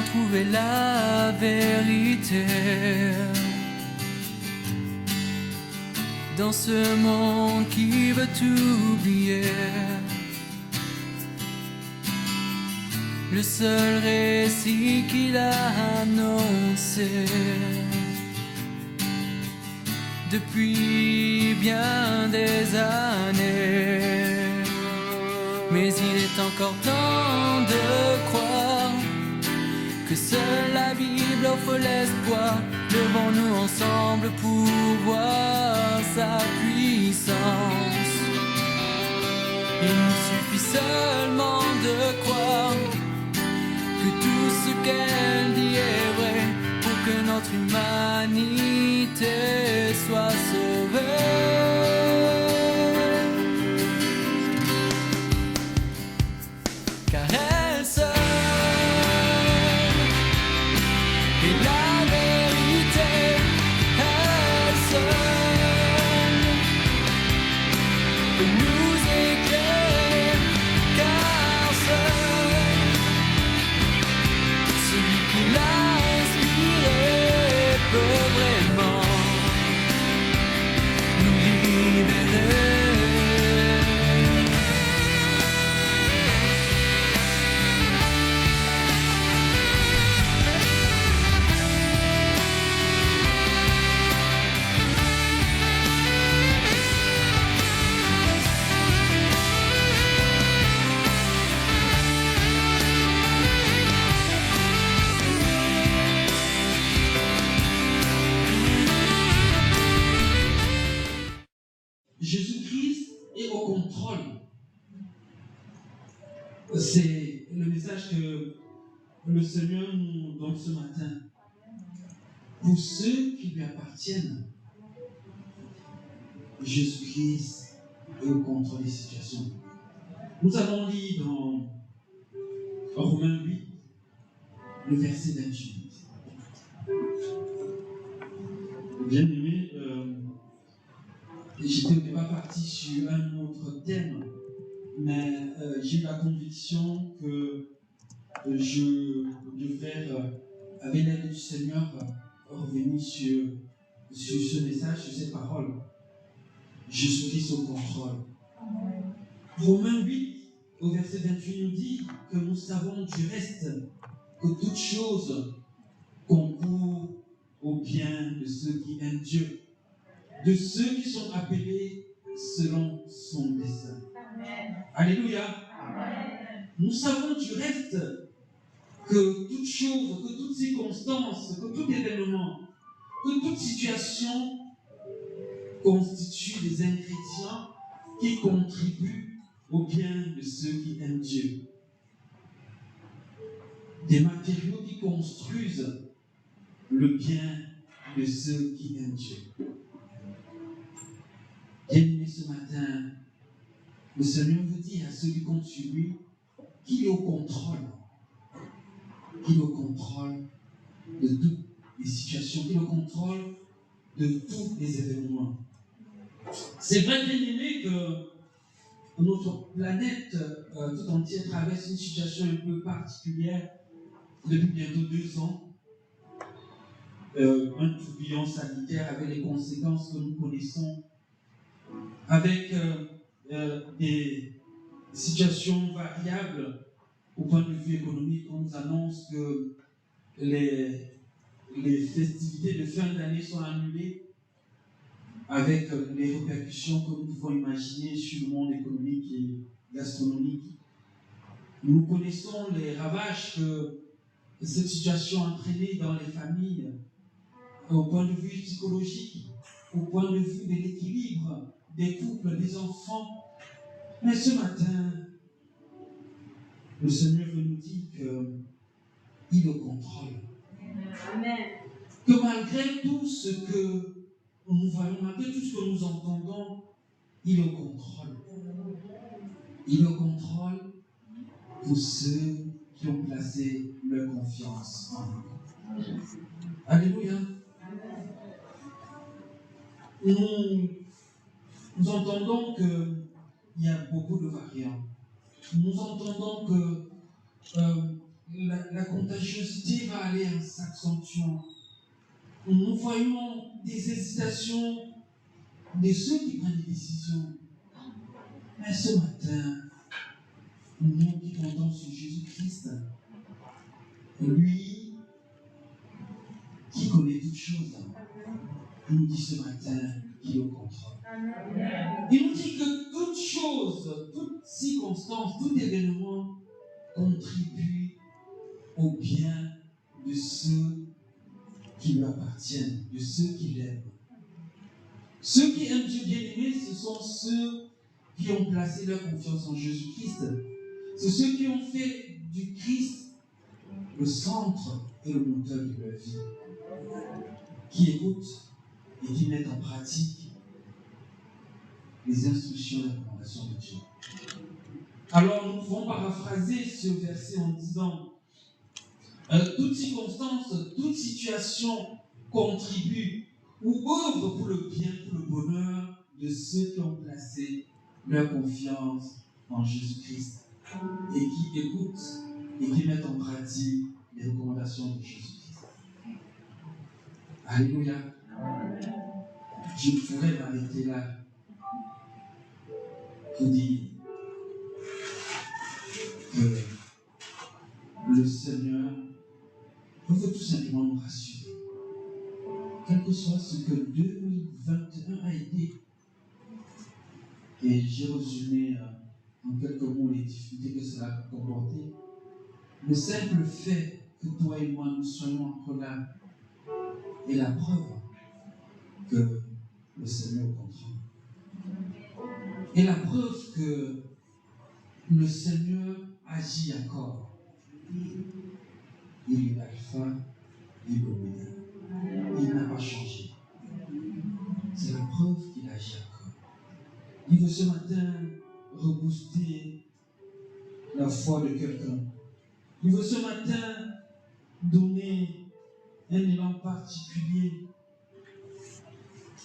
trouver la vérité dans ce monde qui veut t'oublier. Le seul récit qu'il a annoncé depuis bien des années. Mais il est encore temps de croire que seule la Bible offre l'espoir. Levons-nous ensemble pour voir sa puissance. Il nous suffit seulement de croire que tout ce qu'elle dit est vrai pour que notre humanité soit sauvée. Car elle seule est la vérité, elle seule peut nous éclairer, car seul celui qui l'a inspiré peut vraiment nous libérer. Jésus-Christ est au contrôle. C'est le message que le Seigneur nous donne ce matin. Pour ceux qui lui appartiennent, Jésus-Christ est au contrôle des situations. Nous allons lire dans Romains 8, le verset 28. Bien aimé, j'étais au départ parti sur un autre thème, mais j'ai eu la conviction que je devrais, avec l'aide du Seigneur, revenir sur ce message, sur ces paroles. Jésus-Christ au contrôle. Romains 8, au verset 28, nous dit que nous savons du reste que toutes choses concourent au bien de ceux qui aiment Dieu, de ceux qui sont appelés selon son dessein. Amen. Alléluia. Amen. Nous savons du reste que toute chose, que toute circonstance, que tout événement, que toute situation constitue des ingrédients qui contribuent au bien de ceux qui aiment Dieu. Des matériaux qui construisent le bien de ceux qui aiment Dieu. Bien-aimés, ce matin, le Seigneur vous dit à ceux qui comptent sur lui qu'il est au contrôle. Qu'il est au contrôle de toutes les situations, qu'il est au contrôle de tous les événements. C'est vrai, bien-aimés, que notre planète tout entière traverse une situation un peu particulière depuis bientôt 2 ans. Un tourbillon sanitaire avec les conséquences que nous connaissons, avec des situations variables au point de vue économique. On nous annonce que les festivités de fin d'année sont annulées, avec les répercussions que nous pouvons imaginer sur le monde économique et gastronomique. Nous connaissons les ravages que cette situation a entraîné dans les familles, au point de vue psychologique, au point de vue de l'équilibre des couples, des enfants. Mais ce matin, le Seigneur veut nous dire qu'il est au contrôle. Amen. Que malgré tout ce que nous voyons, malgré tout ce que nous entendons, il est au contrôle. Il est au contrôle pour ceux qui ont placé leur confiance en lui. Alléluia. Nous entendons qu'il y a beaucoup de variants. Nous entendons que la contagiosité va aller en s'accentuant. Nous voyons des hésitations de ceux qui prennent des décisions. Mais ce matin, nous qui comptons sur Jésus-Christ, lui qui connaît toutes choses, il nous dit ce matin qu'il est au contrôle. Il nous dit que toute chose, toute circonstance, tout événement contribue au bien de ceux qui lui appartiennent, de ceux qui l'aiment. Ceux qui aiment Dieu bien-aimé, ce sont ceux qui ont placé leur confiance en Jésus-Christ. C'est ceux qui ont fait du Christ le centre et le moteur de leur vie. Qui écoutent et qui mettent en pratique les instructions et les recommandations de Dieu. Alors nous pouvons paraphraser ce verset en disant toute circonstance, toute situation contribue ou œuvre pour le bien, pour le bonheur de ceux qui ont placé leur confiance en Jésus-Christ et qui écoutent et qui mettent en pratique les recommandations de Jésus-Christ. Alléluia. Je pourrais m'arrêter là pour dire que le Seigneur veut tout simplement nous rassurer. Quel que soit ce que 2021 a été, et j'ai résumé en quelques mots les difficultés que cela a comporté, le simple fait que toi et moi nous soyons encore là est la preuve que le Seigneur est au contrôle. Et la preuve que le Seigneur agit encore. Il est l'alpha et l'oméga. Il n'a pas changé. C'est la preuve qu'il agit encore. Il veut ce matin rebooster la foi de quelqu'un. Il veut ce matin donner un élan particulier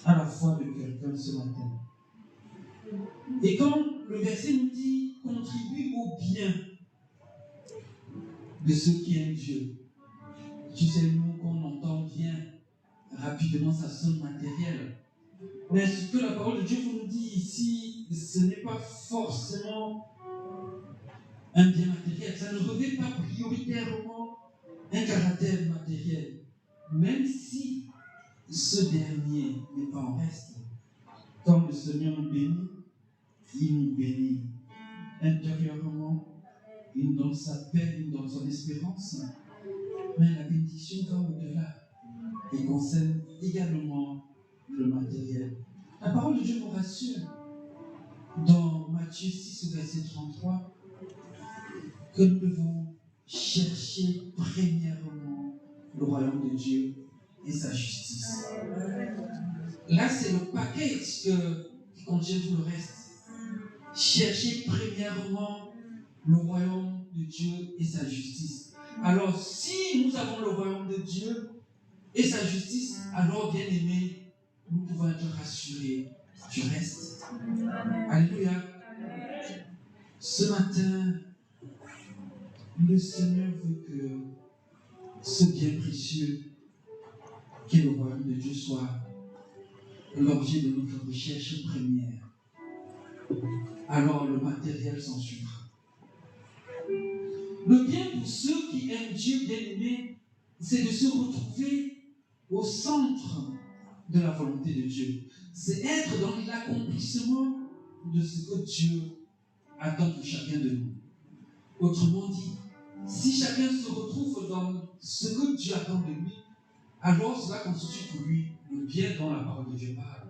à la foi de quelqu'un ce matin. Et quand le verset nous dit contribue au bien de ceux qui aiment Dieu, tu sais, nous, qu'on entend bien rapidement, ça sonne matériel. Mais ce que la parole de Dieu nous dit ici, ce n'est pas forcément un bien matériel. Ça ne revêt pas prioritairement un caractère matériel. Même si ce dernier n'est pas en reste. Quand le Seigneur nous bénit, il nous bénit intérieurement, il nous donne sa paix, il nous donne son espérance. Mais la bénédiction va au-delà et concerne également le matériel. La parole de Dieu nous rassure dans Matthieu 6, verset 33, que nous devons chercher premièrement le royaume de Dieu et sa justice. Là, c'est le package qui contient tout le reste. Chercher premièrement le royaume de Dieu et sa justice. Alors, si nous avons le royaume de Dieu et sa justice, alors, bien aimés, nous pouvons être rassurés du reste. Alléluia. Ce matin, le Seigneur veut que ce bien précieux qu'est le royaume de Dieu soit l'objet de notre recherche première. Alors le matériel s'en suivra. Le bien pour ceux qui aiment Dieu bien-aimé, c'est de se retrouver au centre de la volonté de Dieu. C'est être dans l'accomplissement de ce que Dieu attend de chacun de nous. Autrement dit, si chacun se retrouve dans ce que Dieu attend de lui, alors cela constitue pour lui le bien dont la parole de Dieu parle.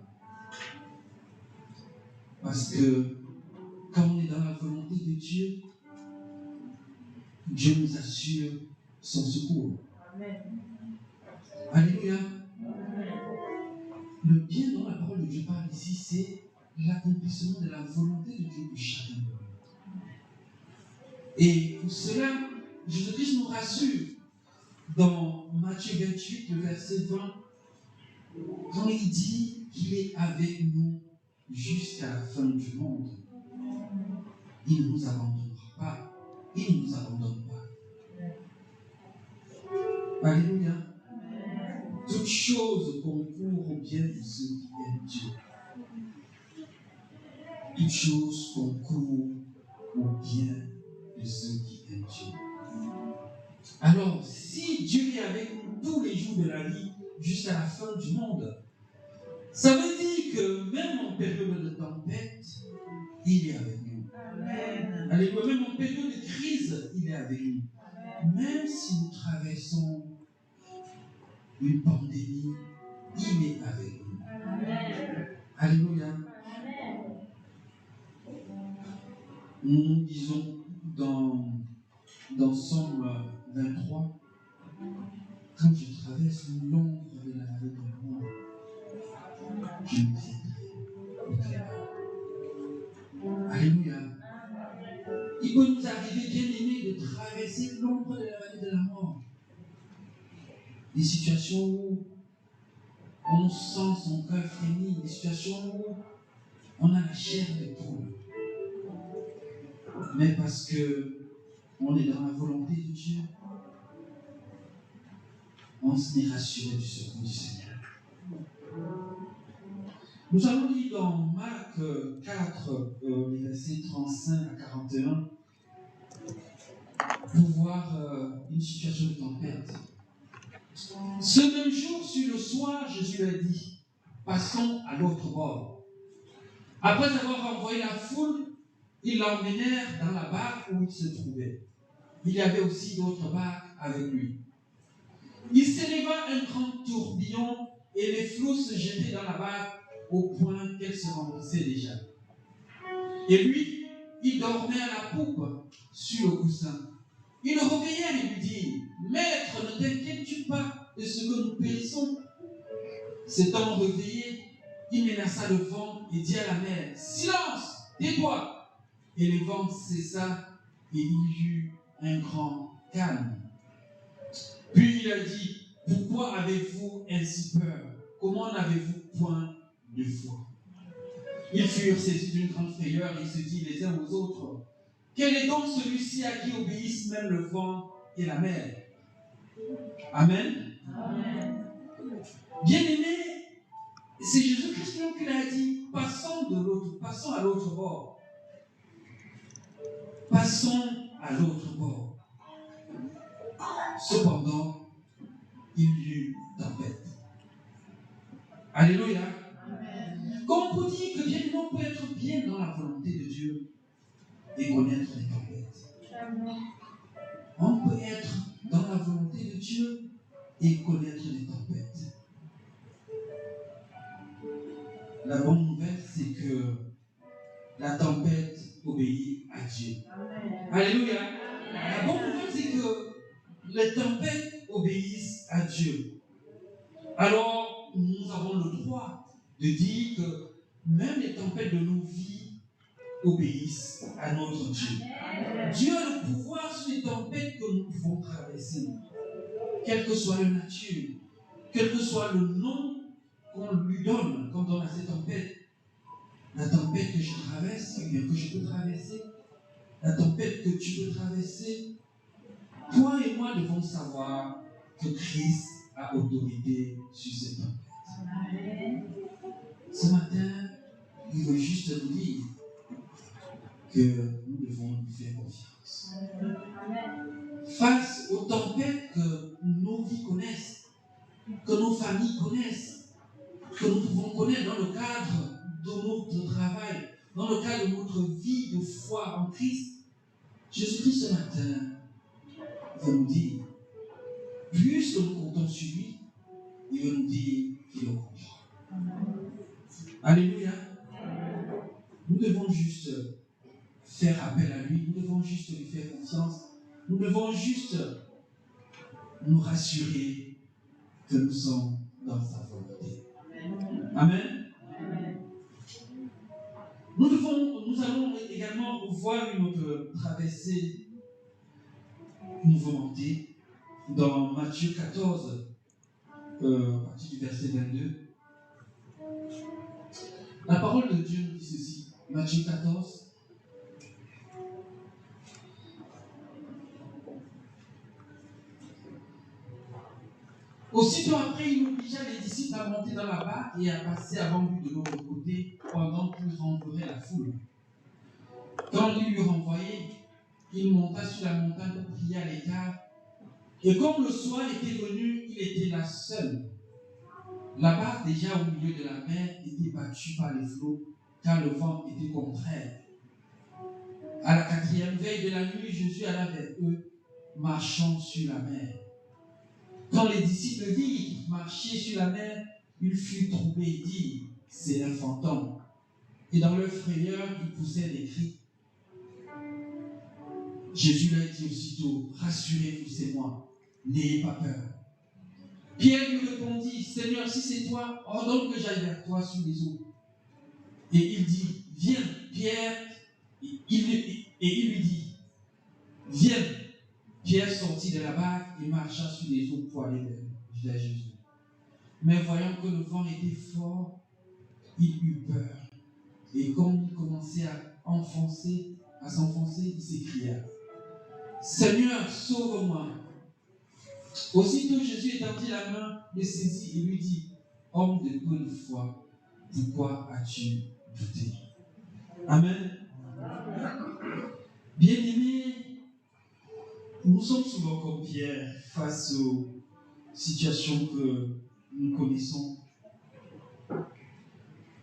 Parce que quand on est dans la volonté de Dieu, Dieu nous assure son secours. Amen. Alléluia. Le bien dont la parole de Dieu parle ici, c'est l'accomplissement de la volonté de Dieu pour chacun de nous. Et pour cela, Jésus-Christ nous rassure dans Matthieu 28, le verset 20, quand il dit qu'il est avec nous jusqu'à la fin du monde. Il ne nous abandonnera pas. Il ne nous abandonne pas. Alléluia. Toute chose concourt au bien de ceux qui aiment Dieu. Toute chose concourt au bien de ceux qui aiment Dieu. Alors, si Dieu est avec nous tous les jours de la vie jusqu'à la fin du monde, ça veut dire que même en période de tempête, il est avec nous. Amen. Alléluia. Même en période de crise, il est avec nous. Même si nous traversons une pandémie, il est avec nous. Amen. Alléluia. Nous disons dans Somme 23, quand je traverse l'ombre de la vallée de la mort, je ne craindrai aucun mal. Alléluia. Il peut nous arriver, bien aimés, de traverser l'ombre de la vallée de la mort. Des situations où on sent son cœur frémir, des situations où on a la chair de poule. Mais parce que on est dans la volonté de Dieu, on se est rassuré du secours du Seigneur. Nous allons lire dans Marc 4, les versets 35 à 41, pour voir une situation de tempête. Ce même jour, sur le soir, Jésus leur dit, passons à l'autre bord. Après avoir envoyé la foule, ils l'emmenèrent dans la barque où il se trouvait. Il y avait aussi d'autres barques avec lui. Il s'éleva un grand tourbillon et les flots se jetaient dans la barque au point qu'elle se remplissait déjà. Et lui, il dormait à la poupe sur le coussin. Ils le réveillèrent et lui dirent, Maître, ne t'inquiètes-tu pas de ce que nous périssons? S'étant réveillé, il menaça le vent et dit à la mer, Silence, tais-toi! Et le vent cessa et il y eut un grand calme. Puis il a dit, pourquoi avez-vous ainsi peur? Comment n'avez-vous point de foi? Ils furent saisis d'une grande frayeur et se dirent les uns aux autres, quel est donc celui-ci à qui obéissent même le vent et la mer? Amen. Amen. Bien-aimés, c'est Jésus-Christ qui l'a dit, passons à l'autre bord. Passons à l'autre bord. Cependant, il y eut tempête. Alléluia. Amen. Comme pour dire que bien on peut être bien dans la volonté de Dieu et connaître les tempêtes. On peut être dans la volonté de Dieu et connaître les tempêtes. La bonne nouvelle, c'est que la tempête obéit à Dieu. Amen. Alléluia. La bonne nouvelle, c'est que les tempêtes obéissent à Dieu. Alors, nous avons le droit de dire que même les tempêtes de nos vies obéissent à notre Dieu. Dieu a le pouvoir sur les tempêtes que nous pouvons traverser. Quelle que soit la nature, quel que soit le nom qu'on lui donne quand on a cette tempête. La tempête que je traverse, ou bien que je peux traverser, la tempête que tu peux traverser, toi et moi devons savoir que Christ a autorité sur cette tempête. Ce matin, il veut juste nous dire que nous devons lui faire confiance. Face aux tempêtes que nos vies connaissent, que nos familles connaissent, que nous pouvons connaître dans le cadre de notre travail, dans le cadre de notre vie de foi en Christ, Jésus-Christ ce matin veut nous dire, puisque nous comptons sur lui, il veut nous dire qu'il est au contrôle. Alléluia. Nous devons juste faire appel à lui, nous devons juste lui faire confiance, nous devons juste nous rassurer que nous sommes dans sa volonté. Amen. Nous allons également voir une autre traversée mouvementée dans Matthieu 14, à partir du verset 22. La parole de Dieu nous dit ceci, Matthieu 14. Aussitôt après, il obligea les disciples à monter dans la barque et à passer avant lui de l'autre côté pendant qu'il renverrait la foule. Quand il lui renvoyait, il monta sur la montagne pour prier à l'écart. Et comme le soir était venu, il était là seul. La barque, déjà au milieu de la mer, était battue par les flots, car le vent était contraire. À la 4e veille de la nuit, Jésus alla vers eux, marchant sur la mer. Quand les disciples virent marcher sur la mer, ils furent troublés et dirent, c'est un fantôme. Et dans leur frayeur, ils poussèrent des cris. Jésus leur dit aussitôt, rassurez-vous, c'est moi, n'ayez pas peur. Pierre lui répondit, Seigneur, si c'est toi, ordonne que j'aille vers toi sur les eaux. Et il dit, viens, Pierre. Et il lui dit, viens. Pierre sortit de la barque et marcha sur les eaux pour aller vers Jésus. Mais voyant que le vent était fort, il eut peur. Et comme il commençait à s'enfoncer, il s'écria, Seigneur, sauve-moi. Aussitôt Jésus étendit la main, le saisit et lui dit, homme de peu de foi, pourquoi as-tu douté? Amen. Bien-aimés, nous sommes souvent comme Pierre face aux situations que nous connaissons.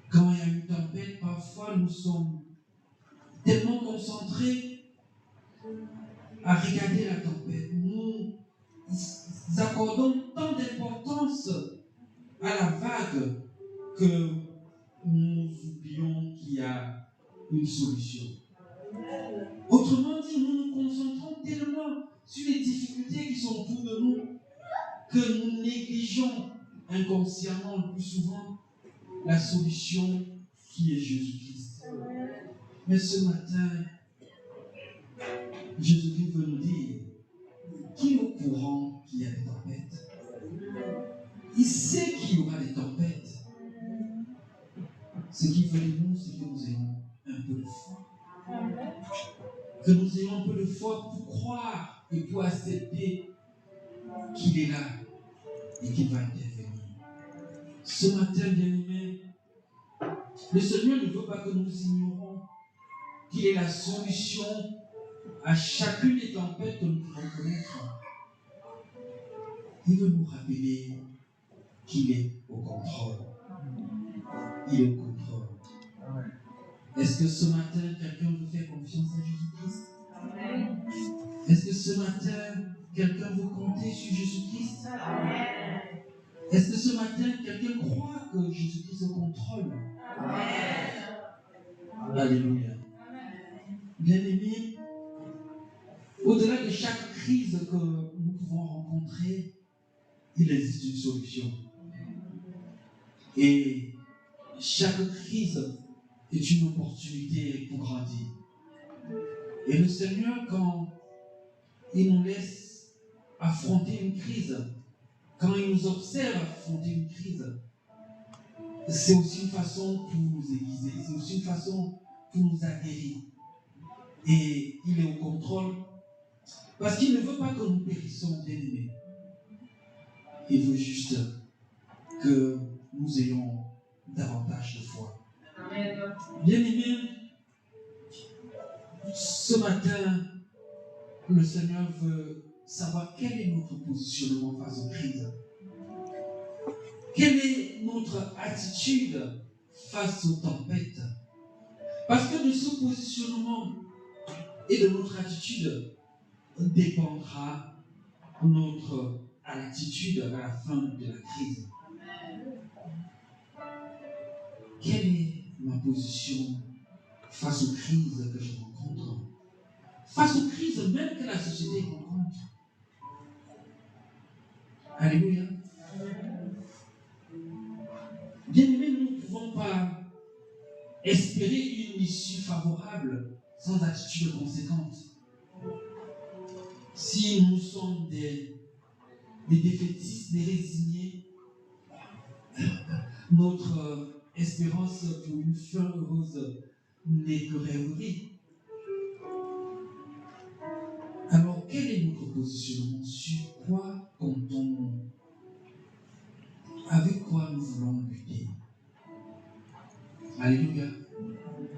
Quand il y a une tempête, parfois nous sommes tellement concentrés à regarder la tempête. Nous accordons tant d'importance à la vague que nous oublions qu'il y a une solution. Autrement dit, nous nous concentrons tellement sur les difficultés qui sont autour de nous que nous négligeons inconsciemment le plus souvent la solution qui est Jésus-Christ. Mais ce matin, Jésus-Christ veut nous dire qui est au courant qu'il y a des tempêtes. Il sait qu'il y aura des tempêtes. Ce qu'il veut de nous, c'est que nous ayons un peu de foi. Que nous ayons un peu de foi pour croire et pour accepter qu'il est là et qu'il va intervenir. Ce matin, bien-aimés, le Seigneur ne veut pas que nous ignorons qu'il est la solution à chacune des tempêtes que nous pouvons connaître. Il veut nous rappeler qu'il est au contrôle. Il est au contrôle. Est-ce que ce matin, quelqu'un veut faire confiance à Jésus-Christ? Est-ce que ce matin, quelqu'un veut compter sur Jésus-Christ? Est-ce que ce matin, quelqu'un croit que Jésus-Christ est au contrôle? Alléluia. Bien-aimés, au-delà de chaque crise que nous pouvons rencontrer, il existe une solution. Et chaque crise est une opportunité pour grandir. Et le Seigneur, quand il nous laisse affronter une crise, quand il nous observe affronter une crise, c'est aussi une façon pour nous aiguiser, c'est aussi une façon pour nous aguerrir. Et il est au contrôle parce qu'il ne veut pas que nous périssions, bien-aimés. Il veut juste que nous ayons davantage de foi. Bien-aimés, ce matin, le Seigneur veut savoir quel est notre positionnement face aux crises. Quelle est notre attitude face aux tempêtes? Parce que de ce positionnement et de notre attitude dépendra notre attitude à la fin de la crise. Quelle est ma position face aux crises que je rencontre? Face aux crises même que la société rencontre. Alléluia. Bien-aimés, nous ne pouvons pas espérer une issue favorable sans attitude conséquente. Si nous sommes des défaitistes, des résignés, notre espérance pour une fin heureuse n'est que rêverie. Alors, quel est notre positionnement? Sur quoi comptons-nous? Alléluia.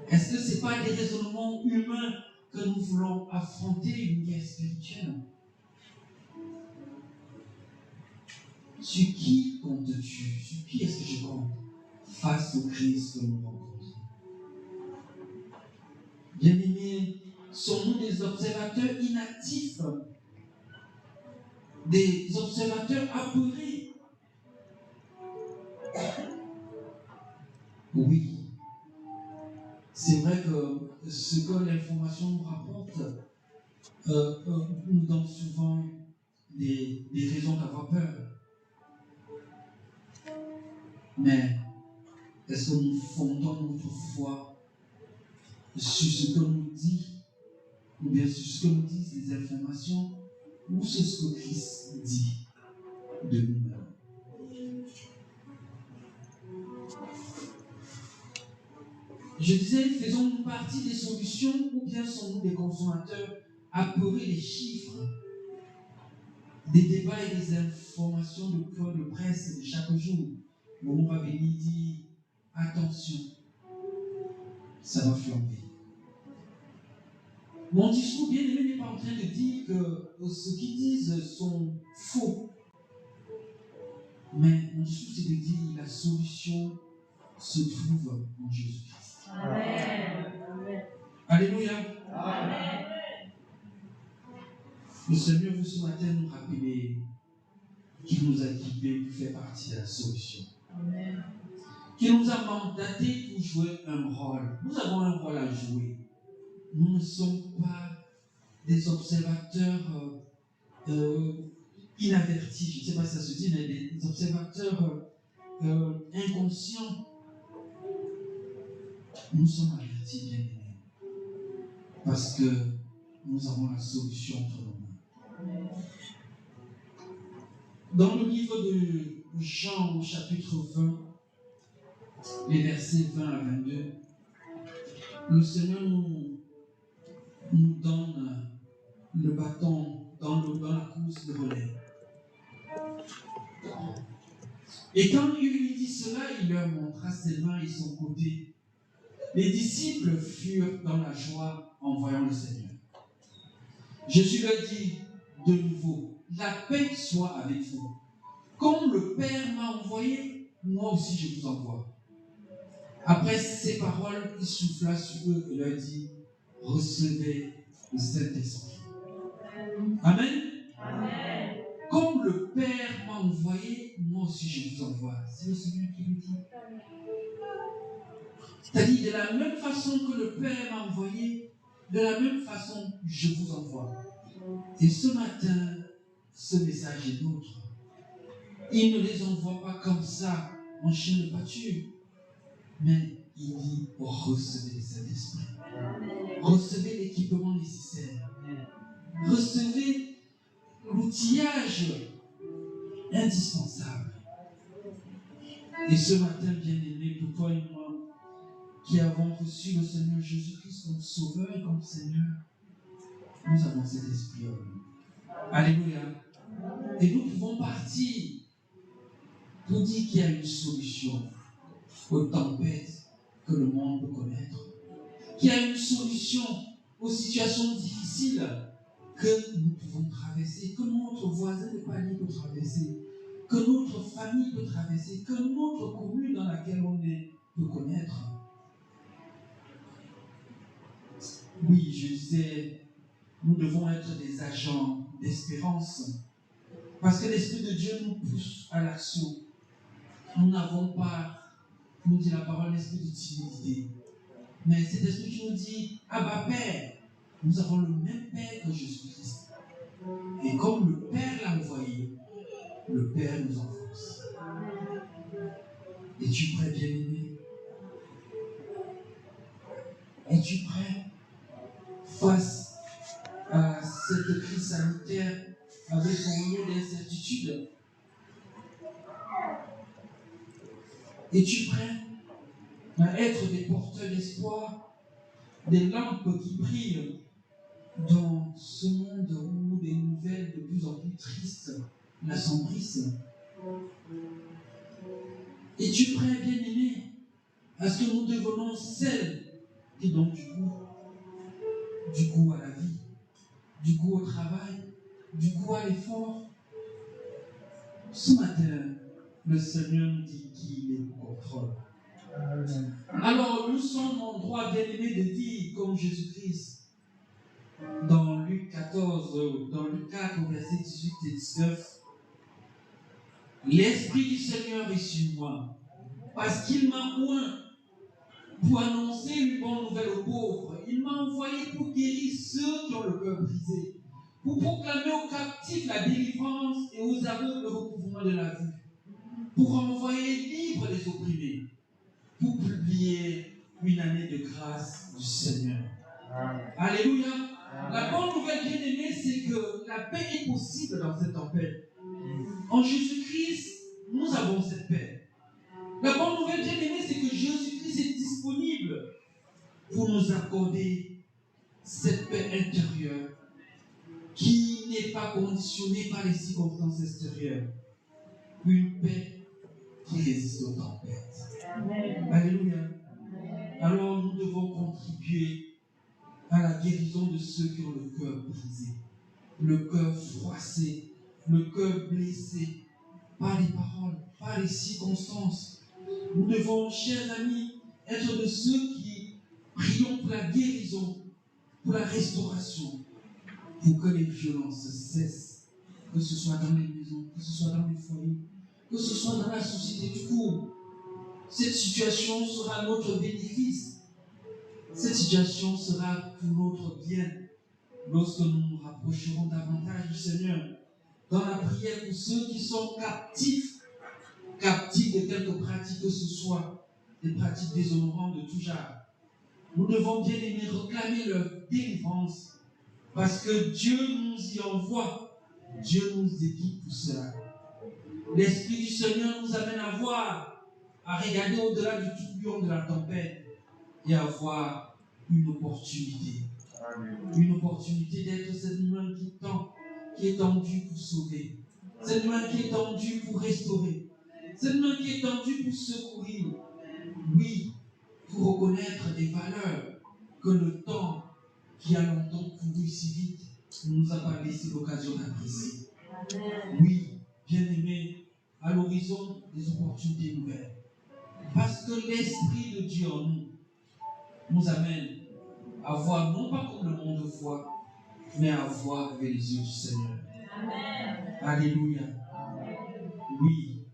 Est-ce que ce n'est pas des raisonnements humains que nous voulons affronter une guerre spirituelle? Sur qui comptes-tu? Sur qui est-ce que je compte face aux crises que nous rencontrons? Bien-aimés, sommes-nous des observateurs inactifs, des observateurs apeurés? Oui. C'est vrai que ce que l'information nous rapporte nous donne souvent des raisons d'avoir peur. Mais est-ce que nous fondons notre foi sur ce que nous dit, ou bien sur ce que nous disent les informations, ou sur ce que Christ dit de nous-mêmes? Je disais, faisons-nous partie des solutions ou bien sommes-nous des consommateurs apeurés des chiffres, des débats et des informations de points de presse de chaque jour où on va venir dire attention, ça va flamber. Mon discours bien aimé n'est pas en train de dire que ce qu'ils disent sont faux, mais mon discours c'est de dire que la solution se trouve en Jésus-Christ. Amen. Alléluia. Amen. Le Seigneur veut ce matin nous rappeler qu'il nous a équipés pour faire partie de la solution. Amen. Qu'il nous a mandatés pour jouer un rôle. Nous avons un rôle à jouer. Nous ne sommes pas des observateurs inavertis. Je ne sais pas si ça se dit, mais des observateurs inconscients. Nous sommes avertis, bien aimés, parce que nous avons la solution entre nos mains. Dans le livre de Jean, au chapitre 20, les versets 20 à 22, le Seigneur nous donne le bâton dans la course de relais. Et quand il lui dit cela, il leur montra ses mains et son côté. Les disciples furent dans la joie en voyant le Seigneur. Jésus leur dit de nouveau, la paix soit avec vous. Comme le Père m'a envoyé, moi aussi je vous envoie. Après ces paroles, il souffla sur eux et leur dit, recevez le Saint-Esprit. Amen. Amen. Comme le Père m'a envoyé, moi aussi je vous envoie. C'est le Seigneur qui le dit. C'est-à-dire, de la même façon que le Père m'a envoyé, de la même façon, je vous envoie. Et ce matin, ce message est nôtre. Il ne les envoie pas comme ça, en chien de pâture, mais il dit, recevez le Saint-Esprit. Recevez l'équipement nécessaire. Recevez l'outillage indispensable. Et ce matin, bien-aimé, pour toi et moi, qui avons reçu le Seigneur Jésus-Christ comme Sauveur et comme Seigneur, nous avons cet esprit en nous. Alléluia. Et nous pouvons partir pour dire qu'il y a une solution aux tempêtes que le monde peut connaître, qu'il y a une solution aux situations difficiles que nous pouvons traverser, que notre voisin de palier peut traverser, que notre famille peut traverser, que notre commune dans laquelle on est peut connaître. Oui, je disais, nous devons être des agents d'espérance. Parce que l'Esprit de Dieu nous pousse à l'action. Nous n'avons pas, nous dit la parole, l'esprit de timidité. Mais cet esprit qui nous dit, Abba Père, nous avons le même Père que Jésus-Christ. Et comme le Père l'a envoyé, le Père nous enfonce. Es-tu prêt, bien-aimé? Es-tu prêt face à cette crise sanitaire avec son lot d'incertitude? Es-tu prêt à être des porteurs d'espoir, des lampes qui brillent dans ce monde où des nouvelles de plus en plus tristes l'assombrissent? Es-tu prêt, bien-aimé, à ce que nous devenons celles qui donnent du goût à la vie, du goût au travail, du goût à l'effort. Ce matin, le Seigneur nous dit qu'il est au contrôle. Alors, nous sommes en droit bien-aimé de dire, comme Jésus-Christ, dans Luc 14, dans Luc 4, au verset 18 et 19, l'Esprit du Seigneur est sur moi, parce qu'il m'a oint pour annoncer une bonne nouvelle aux pauvres. Il m'a envoyé pour guérir ceux qui ont le cœur brisé, pour proclamer aux captifs la délivrance et aux aveugles le recouvrement de la vue, pour envoyer libres les opprimés, pour publier une année de grâce du Seigneur. Alléluia. La bonne nouvelle bien-aimée, c'est que la paix est possible dans cette tempête. En Jésus-Christ, nous avons cette paix. La bonne nouvelle bien-aimée, c'est que Jésus-Christ est disponible pour nous accorder cette paix intérieure qui n'est pas conditionnée par les circonstances extérieures. Une paix qui résiste aux tempêtes. Alléluia. Alors nous devons contribuer à la guérison de ceux qui ont le cœur brisé, le cœur froissé, le cœur blessé par les paroles, par les circonstances. Nous devons, chers amis, être de ceux qui prions pour la guérison, pour la restauration, pour que les violences cessent, que ce soit dans les maisons, que ce soit dans les foyers, que ce soit dans la société tout court. Cette situation sera notre bénéfice. Cette situation sera pour notre bien lorsque nous nous rapprocherons davantage du Seigneur. Dans la prière pour ceux qui sont captifs de quelque pratique que ce soit, des pratiques déshonorantes de tout genre. Nous devons bien aimer réclamer leur délivrance parce que Dieu nous y envoie, Dieu nous équipe pour cela. L'Esprit du Seigneur nous amène à voir, à regarder au-delà du tourbillon de la tempête et à voir une opportunité. Une opportunité d'être cette main qui est tendue pour sauver, cette main qui est tendue pour restaurer, cette main qui est tendue pour secourir. Oui, pour reconnaître des valeurs que le temps qui a longtemps couru si vite ne nous a pas laissé l'occasion d'apprécier. Oui, bien-aimés, à l'horizon des opportunités nouvelles. Parce que l'Esprit de Dieu en nous amène à voir non pas comme le monde voit, mais à voir avec les yeux du Seigneur. Amen. Alléluia. Oui.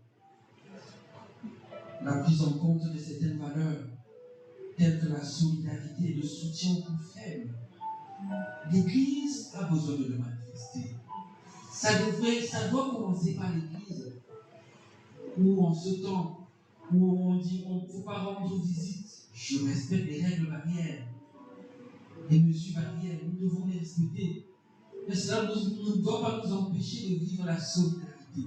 La prise en compte de certaines valeurs, telles que la solidarité et le soutien aux plus faibles. L'Église a besoin de le manifester. Ça doit commencer par l'Église, où en ce temps, où on dit on ne faut pas rendre visite, je respecte les règles barrières. Les mesures barrières, nous devons les respecter. Mais cela ne doit pas nous empêcher de vivre la solidarité.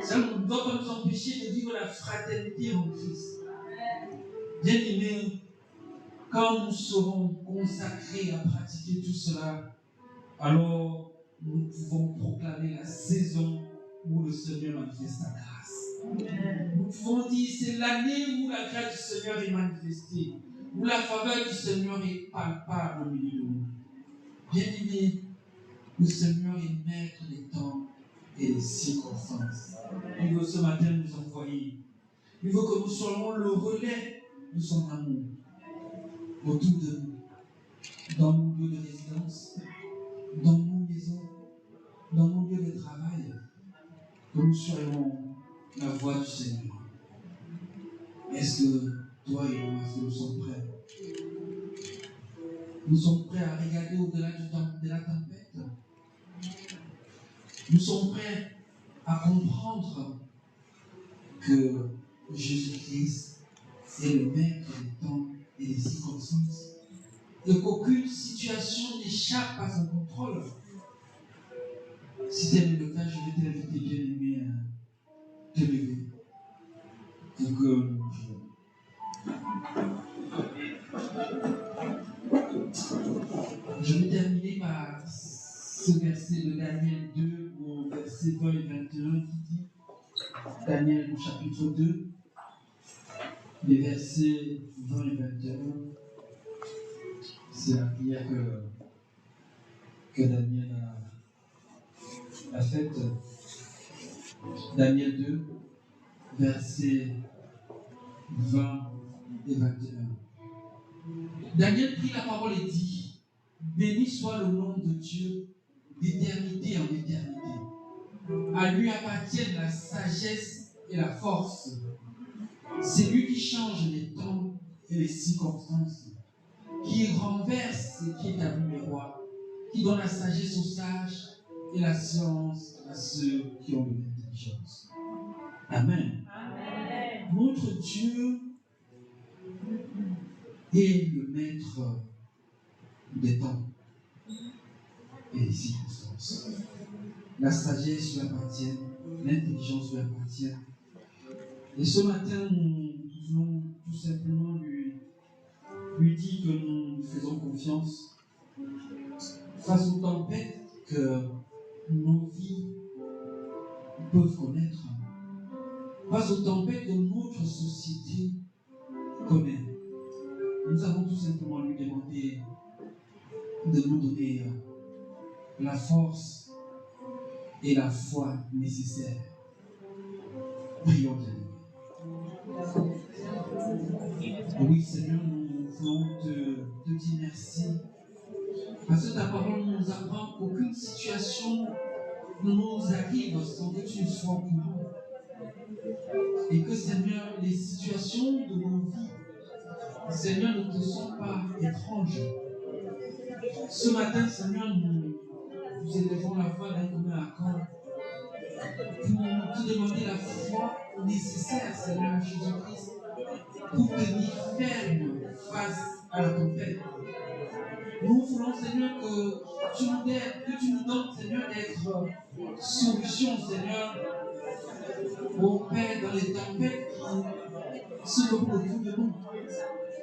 Cela ne doit pas nous empêcher de vivre la fraternité en Christ. Bien-aimés, quand nous serons consacrés à pratiquer tout cela, alors nous pouvons proclamer la saison où le Seigneur manifeste sa grâce. Nous pouvons dire c'est l'année où la grâce du Seigneur est manifestée, où la faveur du Seigneur est palpable au milieu de nous. Bien-aimés, le Seigneur est maître des temps et des circonstances. Il veut ce matin nous envoyer. Il veut que nous soyons le relais de son amour autour de nous, dans nos lieux de résidence, dans nos maisons, dans nos lieux de travail, que nous soyons la voix du Seigneur. Est-ce que toi et moi, est-ce que nous sommes prêts? Nous sommes prêts à regarder au-delà de la tempête. Nous sommes prêts à comprendre que Jésus-Christ est le maître des temps et des circonstances et qu'aucune situation n'échappe à son contrôle. Si tel est le cas, je vais t'inviter, bien-aimé, à te lever pour que nous prions. Je vais terminer par ce verset de Daniel 2 au verset 20 et 21 qui dit, Daniel au chapitre 2, Les versets 20 et 21, c'est la prière que Daniel a faite. Daniel 2, versets 20 et 21. Daniel prit la parole et dit: béni soit le nom de Dieu d'éternité en éternité. À lui appartiennent la sagesse et la force. C'est lui qui change les temps et les circonstances, qui renverse et qui établit les rois, qui donne la sagesse aux sages et la science à ceux qui ont de l'intelligence. Amen. Amen. Notre Dieu est le maître des temps et des circonstances. La sagesse lui appartient, l'intelligence lui appartient. Et ce matin, nous voulons tout simplement lui dire que nous faisons confiance face aux tempêtes que nos vies peuvent connaître, face aux tempêtes que notre société connaît. Nous allons tout simplement lui demander de nous donner la force et la foi nécessaires. Prions bien. Oui, Seigneur, nous voulons te dire merci. Parce que ta parole nous apprend qu'aucune situation ne nous arrive sans que tu sois au courant. Et que, Seigneur, les situations de nos vies, Seigneur, ne te sont pas étranges. Ce matin, Seigneur, nous élevons la foi d'un commun accord pour te demander la foi nécessaire, Seigneur Jésus-Christ, pour tenir ferme face à la tempête. Nous voulons, Seigneur, que tu nous donnes, Seigneur, d'être solution, Seigneur, au Père, dans les tempêtes qui se trouvent autour de nous.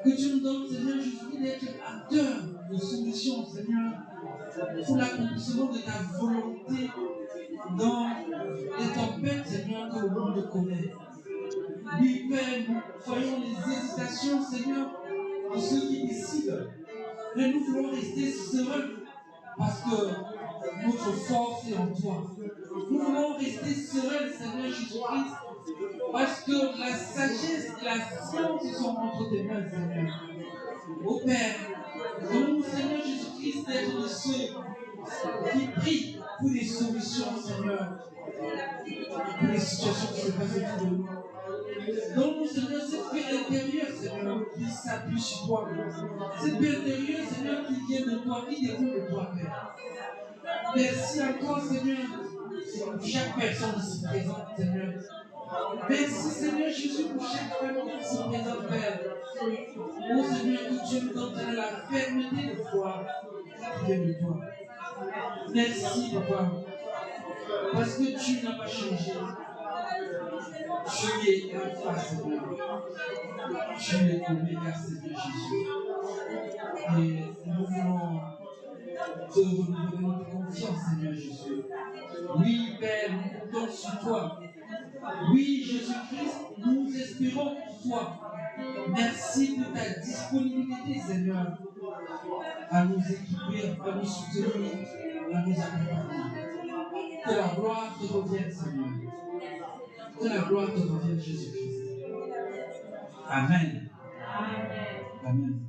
Que tu nous donnes, Seigneur Jésus-Christ, d'être acteur de solution, Seigneur, pour l'accomplissement de ta volonté dans les tempêtes, Seigneur, que le monde connaît. Oui, Père, nous voyons les hésitations, Seigneur, de ceux qui décident. Mais nous voulons rester sereins parce que notre force est en toi. Nous voulons rester sereins, Seigneur Jésus-Christ, parce que la sagesse et la science sont entre tes mains, Seigneur. Ô Père, donne-nous, Seigneur Jésus-Christ, d'être de ceux qui prient pour les solutions, Seigneur, pour les situations qui se passent autour de nous. Donne-nous, Seigneur, cette paix intérieure, Seigneur, qui s'appuie sur toi. Cette paix intérieure, Seigneur, qui vient de toi, qui découle de toi, Père. Merci encore, Seigneur, pour chaque personne ici présente, Seigneur. Merci, Seigneur Jésus, pour chaque famille ici présente, Père. Oh, Seigneur, que Dieu nous donne la fermeté de foi qui vient de toi. Merci, Papa, parce que tu n'as pas changé. Tu es Alpha, Seigneur. Tu es Oméga, Seigneur Jésus. Et nous voulons te renouveler notre confiance, Seigneur Jésus. Oui, Père, nous comptons sur toi. Oui, Jésus-Christ, nous espérons en toi. Merci de ta disponibilité, Seigneur, à nous équiper, à nous soutenir, à nous accompagner. Que la gloire te revienne, Seigneur. Que la gloire te revienne, Jésus-Christ. Amen. Amen.